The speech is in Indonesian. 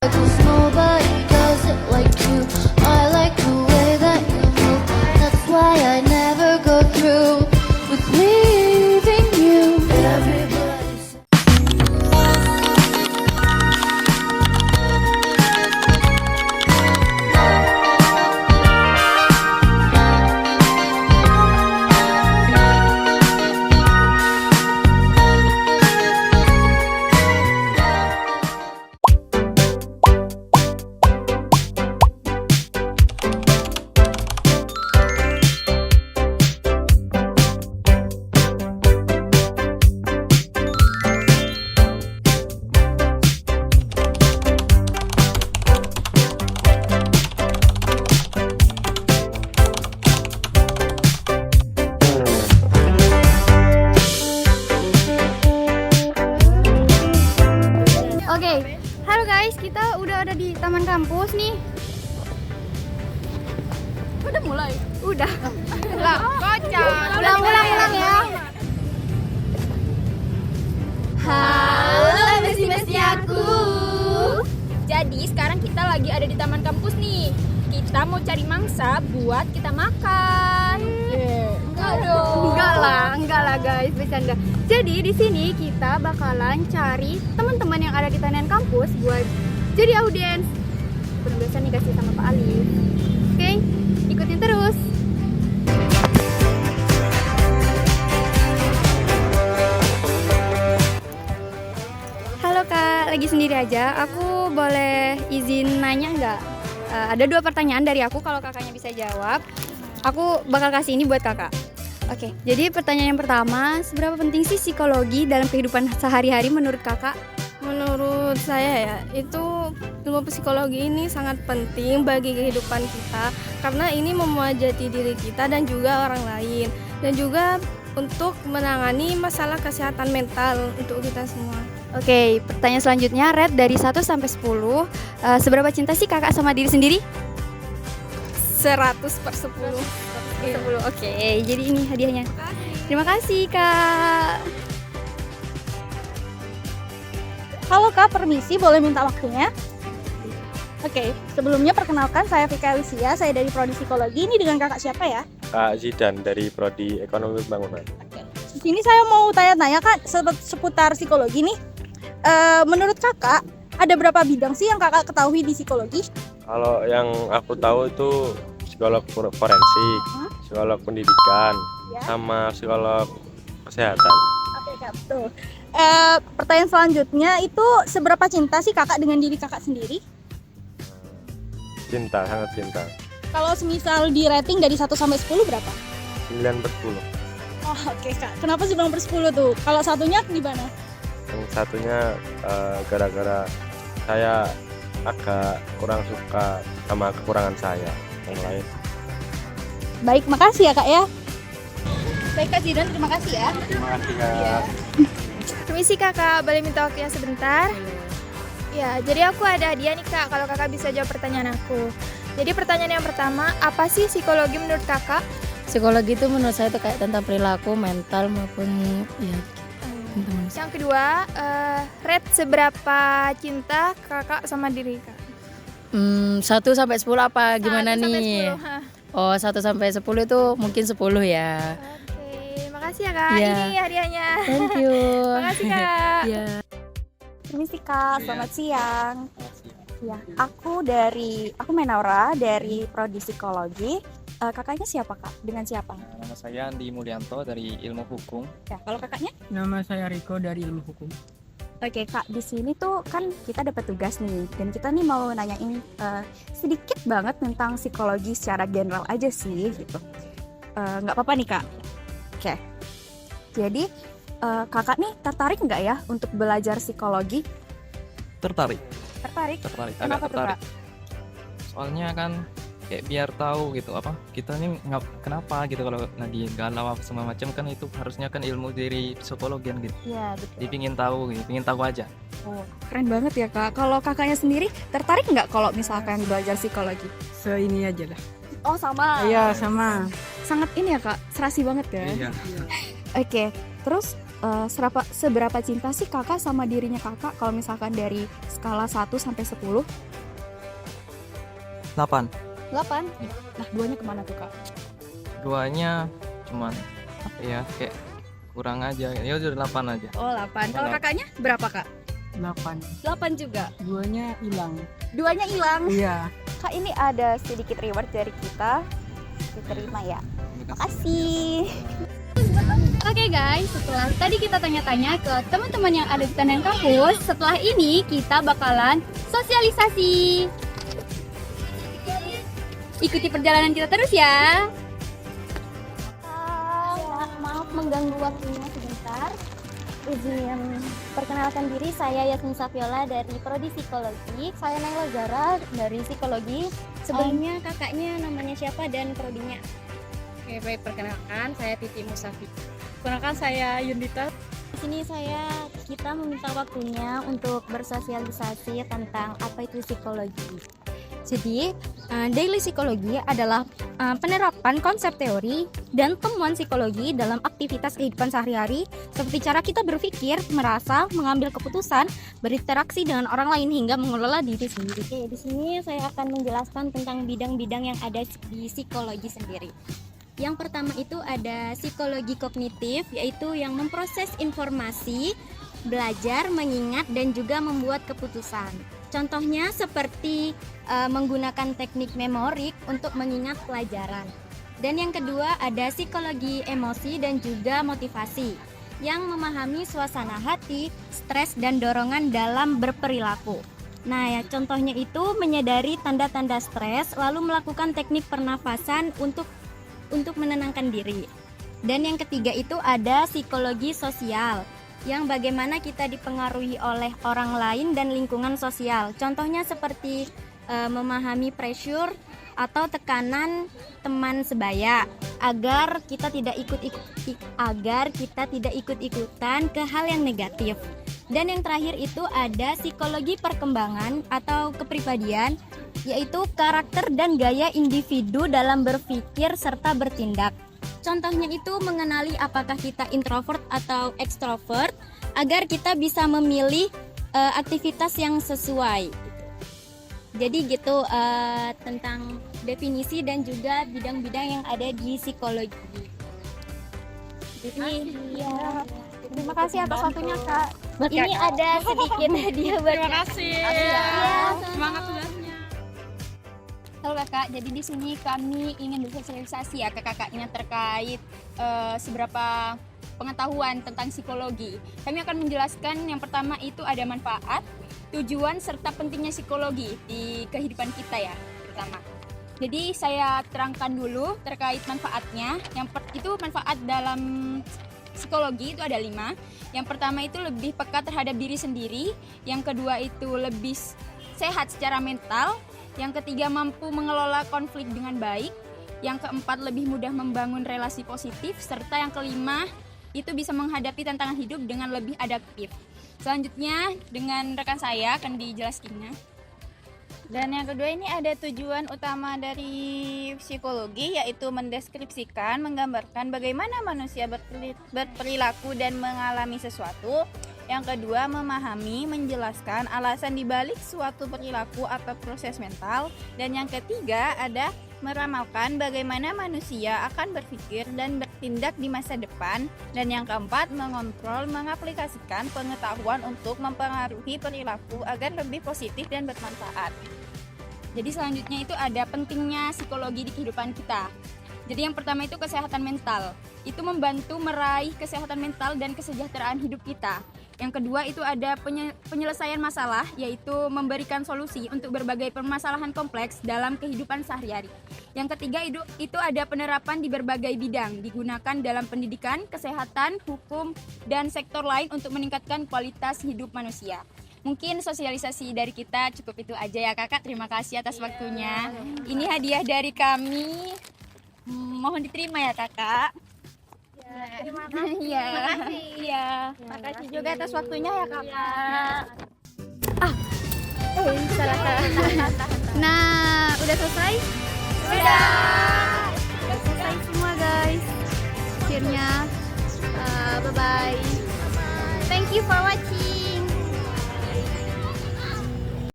'Cause nobody does it like you. I like the way that you move. That's why I never go through with leaving you. Everybody says Oke, halo guys, kita udah ada di taman kampus nih. Udah mulai? Udah. Lah, kocak. Ulang ya. Halo besti-besti aku. Jadi sekarang kita lagi ada di taman kampus nih. Kita mau cari mangsa buat kita makan. Enggak dong. Enggak lah guys, bercanda. Jadi di sini kita bakalan cari teman-teman yang ada di taman kampus buat jadi audiens. Penugasan dikasih sama Pak Alif. Oke, ikutin terus. Halo Kak, lagi sendiri aja. Aku boleh izin nanya nggak? Ada 2 pertanyaan dari aku. Kalau kakaknya bisa jawab, aku bakal kasih ini buat kakak. Oke, jadi pertanyaan yang pertama, seberapa penting sih psikologi dalam kehidupan sehari-hari menurut kakak? Menurut saya ya, itu ilmu psikologi ini sangat penting bagi kehidupan kita karena ini memuat jati diri kita dan juga orang lain, dan juga untuk menangani masalah kesehatan mental untuk kita semua. Oke, pertanyaan selanjutnya, rate dari 1 sampai 10, seberapa cinta sih kakak sama diri sendiri? 100/10. 10. Oke, jadi ini hadiahnya. Terima kasih Kak. Halo Kak, permisi, boleh minta waktunya? Oke, sebelumnya perkenalkan saya Vika Alicia, saya dari Prodi Psikologi. Ini dengan kakak siapa ya? Kak Zidan dari Prodi Ekonomi Pembangunan. Di sini saya mau tanya-tanya Kak seputar psikologi nih. Menurut kakak, ada berapa bidang sih yang kakak ketahui di psikologi? Kalau yang aku tahu itu psikolog forensik, psikolog pendidikan, Ya. sama psikolog kesehatan. Oke Kak, betul. Pertanyaan selanjutnya itu seberapa cinta sih kakak dengan diri kakak sendiri? Cinta, sangat cinta. Kalau semisal di rating dari 1 sampai 10 berapa? 9/10. Oh oke Kak, kenapa 9/10 tuh? Kalau satunya gimana? Yang satunya gara-gara saya agak kurang suka sama kekurangan saya. Yang lain. Baik, makasih ya Kak ya. Baik Kak Zidan, terima kasih ya. Terima kasih Kak. Permisi kakak, boleh minta waktunya sebentar? Ya, jadi aku ada hadiah nih kak, kalau kakak bisa jawab pertanyaan aku. Jadi pertanyaan yang pertama, apa sih psikologi menurut kakak? Psikologi itu menurut saya itu kayak tentang perilaku, mental maupun ya tentang manusia. Yang kedua, rate seberapa cinta kakak sama diri kak? 1 sampai 10 apa gimana 1 sampai nih? 10, hah. Oh, 1 sampai 10 itu mungkin 10 ya. Oke, makasih ya kak, Iya. ini hadiahnya. Thank you. Makasih kak. Iya. Permisi Kak, selamat siang. Ya, aku Menaura dari Prodi Psikologi. Kakaknya siapa Kak? Dengan siapa? Nama saya Andi Mulyanto dari Ilmu Hukum. Ya, kalau kakaknya? Nama saya Riko dari Ilmu Hukum. Oke Kak, di sini tuh kan kita dapat tugas nih, dan kita nih mau nanyain sedikit banget tentang psikologi secara general aja sih, gitu. Nggak apa-apa nih Kak. Oke. Jadi kakak nih tertarik nggak ya untuk belajar psikologi? Tertarik, Tertarik? agak Kenapa tuh tertarik. Kak? Soalnya kan kayak biar tahu gitu apa kita ini kenapa gitu kalau lagi galau apa semua macam kan itu harusnya kan ilmu dari psikologian gitu. Iya betul. Jadi pingin tahu gitu, pingin tahu aja. Oh, keren banget ya Kak. Kalau kakaknya sendiri tertarik nggak kalau misalkan belajar psikologi? Seini aja lah. Oh sama. Iya sama. Sangat ini ya Kak, serasi banget ya. Iya. Oke, terus seberapa cinta sih kakak sama dirinya kakak kalau misalkan dari skala 1 sampai 10? 8. 8. Nah, duanya kemana tuh kak? Duanya cuman apa ya, kayak kurang aja. Ya udah 8 aja. Oh 8. Kalau kakaknya berapa kak? 8. 8 juga. Duanya hilang. Duanya hilang. Iya. Kak, ini ada sedikit reward dari kita. Diterima ya. Makasih. Oke guys, setelah tadi kita tanya-tanya ke teman-teman yang ada di Taman Kampus, setelah ini kita bakalan sosialisasi. Ikuti perjalanan kita terus ya. Maaf mengganggu waktunya sebentar. Izin perkenalkan diri, saya Yasmin Safiola dari Prodi Psikologi. Saya Naila Zara dari Psikologi. Sebelumnya kakaknya namanya siapa dan prodinya? Oke, baik, perkenalkan saya Titi Musafi. Perkenalkan saya Yundita. Di sini kita meminta waktunya untuk bersosialisasi tentang apa itu psikologi. Jadi, daily psikologi adalah penerapan konsep teori dan temuan psikologi dalam aktivitas kehidupan sehari-hari seperti cara kita berpikir, merasa, mengambil keputusan, berinteraksi dengan orang lain hingga mengelola diri sendiri. Oke, di sini saya akan menjelaskan tentang bidang-bidang yang ada di psikologi sendiri. Yang pertama itu ada psikologi kognitif, yaitu yang memproses informasi, belajar, mengingat, dan juga membuat keputusan. Contohnya seperti menggunakan teknik memorik untuk mengingat pelajaran. Dan yang kedua ada psikologi emosi dan juga motivasi, yang memahami suasana hati, stres, dan dorongan dalam berperilaku. Nah ya, contohnya itu menyadari tanda-tanda stres, lalu melakukan teknik pernafasan untuk menenangkan diri. Dan yang ketiga itu ada psikologi sosial, yang bagaimana kita dipengaruhi oleh orang lain dan lingkungan sosial. Contohnya seperti memahami pressure atau tekanan teman sebaya agar kita tidak ikut-ikutan ke hal yang negatif. Dan yang terakhir itu ada psikologi perkembangan atau kepribadian, yaitu karakter dan gaya individu dalam berpikir serta bertindak. Contohnya itu mengenali apakah kita introvert atau extrovert agar kita bisa memilih aktivitas yang sesuai. Jadi gitu tentang definisi dan juga bidang-bidang yang ada di psikologi. Jadi ya, Terima kasih atas waktunya kak. ini ada sedikit hadiah buat Terima kasih. Iya, Semangat sudahnya. Halo kakak, jadi di sini kami ingin bersosialisasi ya ke kakaknya terkait seberapa pengetahuan tentang psikologi. Kami akan menjelaskan yang pertama itu ada manfaat, tujuan serta pentingnya psikologi di kehidupan kita ya pertama. Jadi saya terangkan dulu terkait manfaatnya. Itu manfaat dalam psikologi itu ada 5. Yang pertama itu lebih peka terhadap diri sendiri. Yang kedua itu lebih sehat secara mental. Yang ketiga mampu mengelola konflik dengan baik. Yang keempat lebih mudah membangun relasi positif. Serta yang kelima itu bisa menghadapi tantangan hidup dengan lebih adaptif. Selanjutnya dengan rekan saya akan dijelaskannya. Dan yang kedua ini ada tujuan utama dari psikologi, yaitu mendeskripsikan, menggambarkan bagaimana manusia berperilaku dan mengalami sesuatu. Yang kedua memahami, menjelaskan alasan dibalik suatu perilaku atau proses mental. Dan yang ketiga ada meramalkan bagaimana manusia akan berpikir dan bertindak di masa depan. Dan yang keempat mengontrol, mengaplikasikan pengetahuan untuk mempengaruhi perilaku agar lebih positif dan bermanfaat. Jadi selanjutnya itu ada pentingnya psikologi di kehidupan kita. Jadi yang pertama itu kesehatan mental. Itu membantu meraih kesehatan mental dan kesejahteraan hidup kita. Yang kedua itu ada penyelesaian masalah, yaitu memberikan solusi untuk berbagai permasalahan kompleks dalam kehidupan sehari-hari. Yang ketiga itu ada penerapan di berbagai bidang, digunakan dalam pendidikan, kesehatan, hukum, dan sektor lain untuk meningkatkan kualitas hidup manusia. Mungkin sosialisasi dari kita cukup itu aja ya kakak. Terima kasih atas waktunya. Ini hadiah dari kami. Mohon diterima ya kakak. terima kasih. Iya. Iya. Terima kasih juga atas waktunya ya kakak. Salah. Nah, udah selesai? Sudah. Udah selesai semua guys. Akhirnya, bye-bye. Thank you for watching.